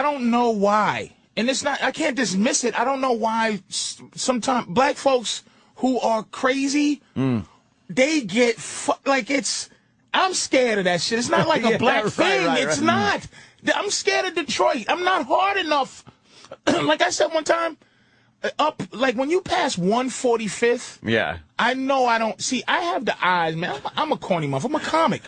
I don't know why. And it's not, I can't dismiss it. I don't know why sometimes black folks who are crazy, they get, like I'm scared of that shit. It's not like a black thing. It's not. I'm scared of Detroit. I'm not hard enough. Like I said one time, like when you pass 145th, I know I don't, see, I have the eyes, man. I'm a corny motherfucker. I'm a comic.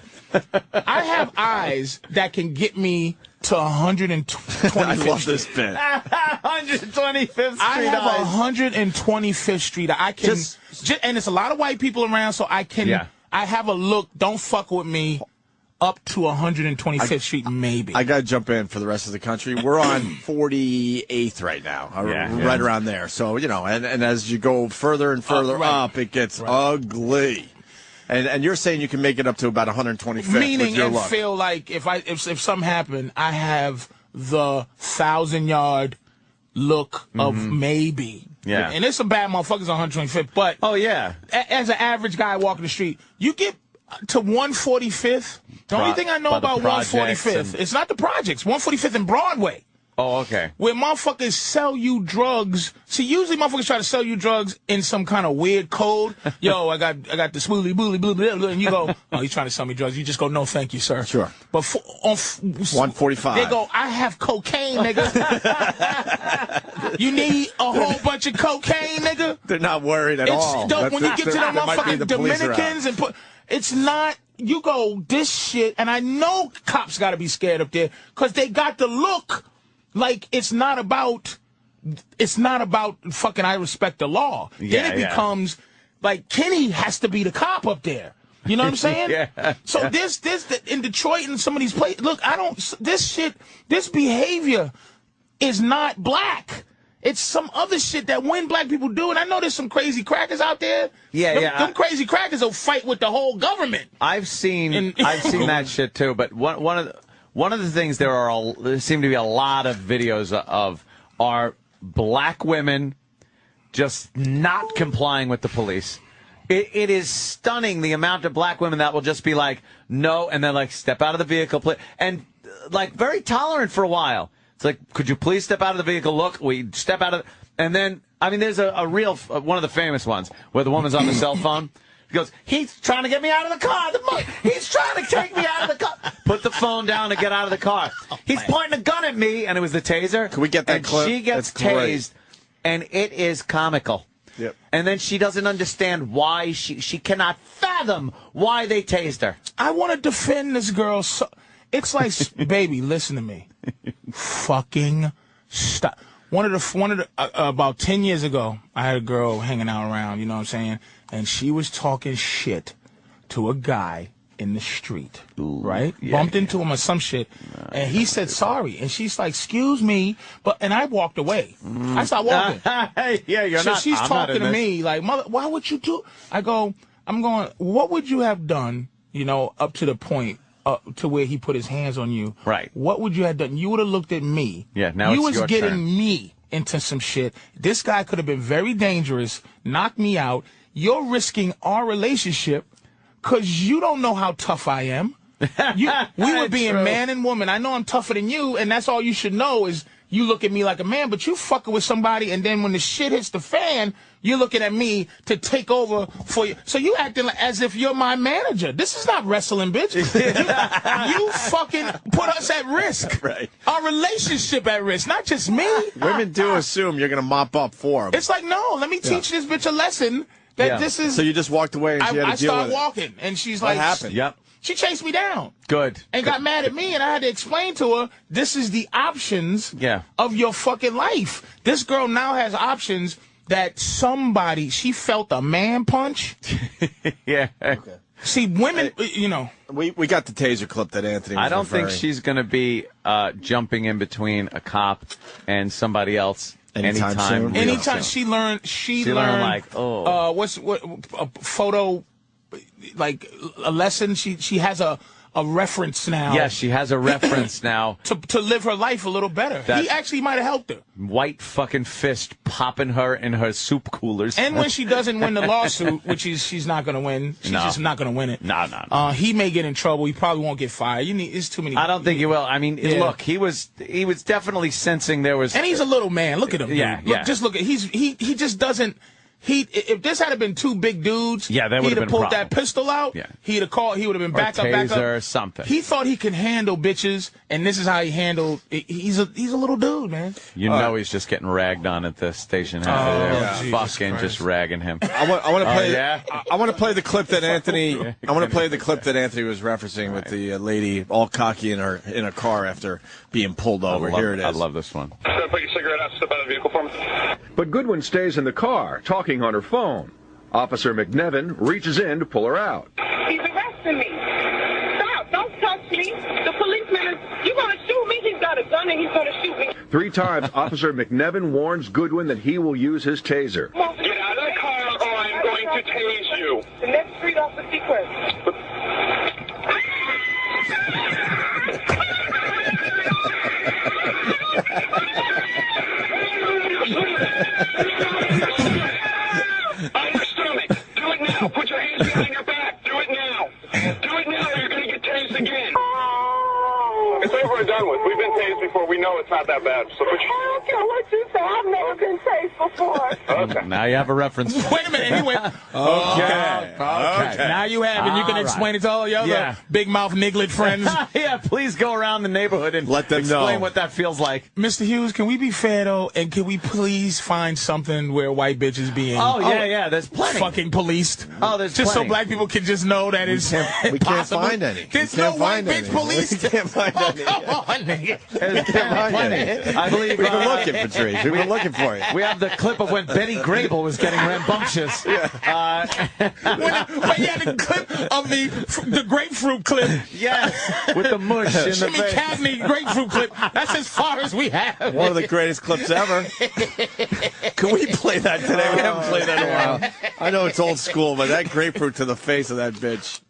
I have eyes that can get me to 125th I love this bit. 125th Street. I have 125th Street. I can, and it's a lot of white people around, so I can, I have a look, don't fuck with me, up to 125th Street, maybe. I got to jump in for the rest of the country. We're on 48th right now, right around there. So, you know, and as you go further and further up, it gets ugly. And you're saying you can make it up to about 125th. Meaning, with your and luck. feel like if something happened, I have the 1,000-yard look of maybe. Yeah. And there's some bad motherfuckers on 125th, but as an average guy walking the street, you get to 145th. The only thing I know about 145th, it's not the projects. 145th and Broadway. Oh, okay. Where motherfuckers sell you drugs. See, usually motherfuckers try to sell you drugs in some kind of weird code. Yo, I got the swooly booly blah, blah, blah, and you go, oh, he's trying to sell me drugs. You just go, no, thank you, sir. Sure. But on 145. They go, I have cocaine, nigga. You need a whole bunch of cocaine, nigga. They're not worried at all. When you get to them motherfucking Dominicans and it's not. You go, this shit, and I know cops got to be scared up there because they got the look. Like, it's not about fucking I respect the law. Then it becomes, like, Kenny has to be the cop up there. You know what I'm saying? So this, in Detroit and some of these places, look, this behavior is not black. It's some other shit that when black people do, and I know there's some crazy crackers out there. Them crazy crackers will fight with the whole government. I've seen that shit too, but one of the things there seem to be a lot of videos of are black women just not complying with the police. It is stunning the amount of black women that will just be like, no, and then like step out of the vehicle, and like very tolerant for a while. It's like, could you please step out of the vehicle? Look, we step out of and then, I mean, there's a real, one of the famous ones where the woman's on the cell phone. He goes, he's trying to get me out of the car. He's trying to take me out of the car. Put the phone down and get out of the car. He's pointing a gun at me, and it was the taser. Can we get that clip? She gets tased, and it is comical. Yep. And then she doesn't understand why she cannot fathom why they tased her. I want to defend this girl. So, it's like, baby, listen to me. Fucking stop. About 10 years ago, I had a girl hanging out around, you know what I'm saying? And she was talking shit to a guy in the street, right? Bumped into him or some shit, and he said sorry. And she's like, excuse me, and I walked away. I started walking. She's talking to me like, mother, why would you do? I'm going, what would you have done, you know, up to the point to where he put his hands on you? Right. What would you have done? You would have looked at me. Yeah, now you it's your was getting turn. me into some shit. This guy could have been very dangerous, knocked me out. You're risking our relationship because you don't know how tough I am. We were being man and woman. I know I'm tougher than you, and that's all you should know is you look at me like a man, but you fucking with somebody, and then when the shit hits the fan, you're looking at me to take over for you. So you acting as if you're my manager. This is not wrestling, bitch. You fucking put us at risk. Right. Our relationship at risk, not just me. Women do assume you're going to mop up for them. It's like, no, let me teach this bitch a lesson that this is... So you just walked away and she had to deal with it. I started walking, and she's like... What happened? Yep. She chased me down. Good. And got mad at me, and I had to explain to her, this is the options of your fucking life. This girl now has options that she felt a man punch. Yeah. Okay. See, women, you know. We got the taser clip that Anthony was I don't think she's going to be jumping in between a cop and somebody else anytime soon. Anytime she learned like, a photo, like a lesson. She has a a reference now. Yeah, she has a reference now. To live her life a little better. He actually might have helped her. White fucking fist popping her in her soup coolers. And when she doesn't win the lawsuit, which she's not going to win, she's just not going to win it. No. He may get in trouble. He probably won't get fired. It's too many. I don't think he will. I mean, look, he was definitely sensing there was. And he's a little man. Look at him. Yeah, dude. Just look at he just doesn't. If this had been two big dudes, that would he'd have have pulled that pistol out. Yeah. He'd have called. He would have been back up, or something. He thought he could handle bitches, and this is how he handled. He's a little dude, man. You know he's just getting ragged on at the station. Fucking just ragging him. I want to play. I want to play the clip that Anthony. I want to play the clip that Anthony was referencing with the lady all cocky in a car after being pulled over. Here it is. I love this one. Put your cigarette out. Step out of the vehicle for me. But Goodwin stays in the car, talking on her phone. Officer McNevin reaches in to pull her out. He's arresting me. Stop. Don't touch me. The policeman is, you're going to shoot me. He's got a gun and he's going to shoot me. 3 times, Officer McNevin warns Goodwin that he will use his taser. Get out of the car or I'm going to tase you. The next street off the sequence. On your stomach. Do it now. Put your hands behind your back. Do it now. Do it now or you're going to get tased again. It's over and done with. We've been tased before. We know it's not that bad. So put your... I don't care what you say. I've never been tased before. Okay. Now you have a reference. Wait a minute. He went. Okay. Now you have it. You can explain it to all your other big mouth niglet friends. Yeah, please go around the neighborhood and let them explain know what that feels like. Mr. Hughes, can we be fair though, and can we please find something where white bitches being there's plenty. fucking policed? Oh, there's just plenty. so black people can just know that it's we can't find any. There's no white bitch police. We can't find any. Come on, nigga. There's plenty. I believe We've been looking, Patrice. We've been looking for you. we have the clip of when Betty Grable was getting rambunctious. When you had the clip of the grapefruit clip. Yes, with the mush in the Jimmy face. Cagney grapefruit clip. That's as far as we have. One of the greatest clips ever. Can we play that today? We haven't played that in a while. I know it's old school, but that grapefruit to the face of that bitch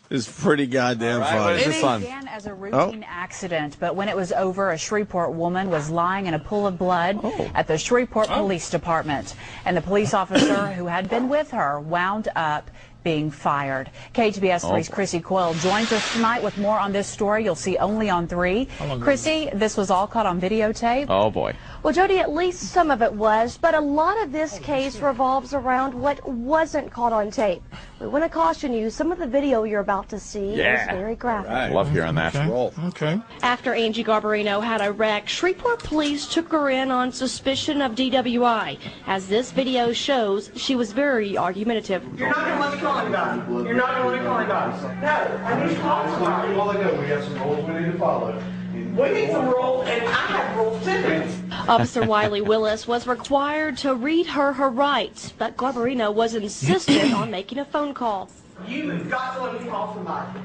is pretty goddamn funny. It began as a routine accident, but when it was over, a Shreveport woman was lying in a pool of blood at the Shreveport Police Department, and the police officer who had been with her wound up being fired. KGBS 3's Chrissy Coyle joins us tonight with more on this story you'll see only on 3. Chrissy, this was all caught on videotape. Oh, boy. Well, Jody, at least some of it was, but a lot of this case revolves around what wasn't caught on tape. We want to caution you, some of the video you're about to see is very graphic. Right. Love hearing that. Okay. After Angie Garbarino had a wreck, Shreveport police took her in on suspicion of DWI. As this video shows, she was very argumentative. You're not going to let me call anybody. You're not going to let me call anybody. No, I need to call somebody. Well, I know we got some rules we need to follow. We need some rules, and I have rules too. Officer Wiley Willis was required to read her rights, but Garbarino was insistent on making a phone call. You've got to let me call somebody.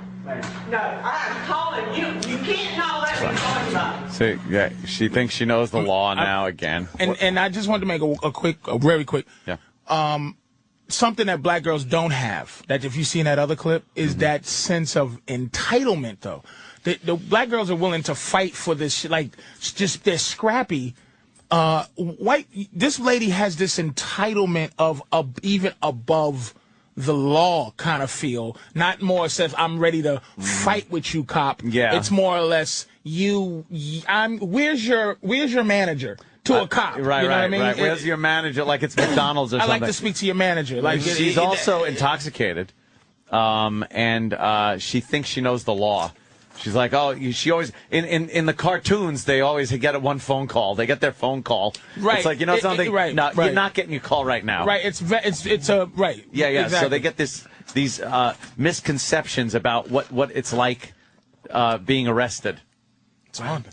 No, I'm calling you. You can't not let me call anybody. See, she thinks she knows the law now again. And I just wanted to make a very quick. Yeah. Something that black girls don't have, that if you see in that other clip, is that sense of entitlement, though. The black girls are willing to fight for this shit, like, just, they're scrappy. This lady has this entitlement of even above the law kind of feel. Not more says, I'm ready to fight with you, cop. Yeah. It's more or less, where's your manager? To a cop, right, you know right, what I mean? right. Where's your manager? Like it's McDonald's or something. I like to speak to your manager. Like she's also intoxicated, and she thinks she knows the law. She's like, she always in the cartoons they always get one phone call. They get their phone call. Right. It's like something. Right. No, you're not getting your call right now. Right. It's a right. Yeah. Exactly. So they get these misconceptions about what it's like being arrested. It's on.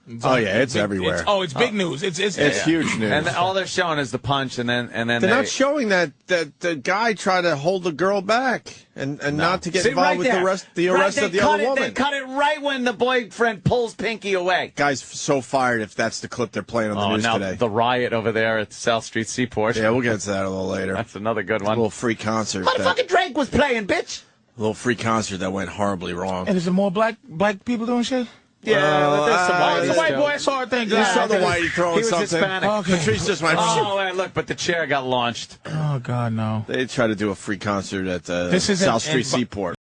It's everywhere. It's big news. It's huge news. And all they're showing is the punch, and then they're not showing that the guy tried to hold the girl back and not to get involved with the arrest of the other woman. They cut it right when the boyfriend pulls Pinky away. Guy's so fired if that's the clip they're playing on the news today. The riot over there at South Street Seaport. Yeah, we'll get to that a little later. That's another good one. A little free concert. Motherfucking Drake was playing, bitch. A little free concert that went horribly wrong. And is there more black people doing shit? Yeah, but there's some white. It's a white boy. I saw it. Thank God. You saw the whitey throwing He was something. Hispanic. Okay. Patrice just went. Oh, man, look, but the chair got launched. Oh God, no. They tried to do a free concert at This isn't South Street in- Seaport.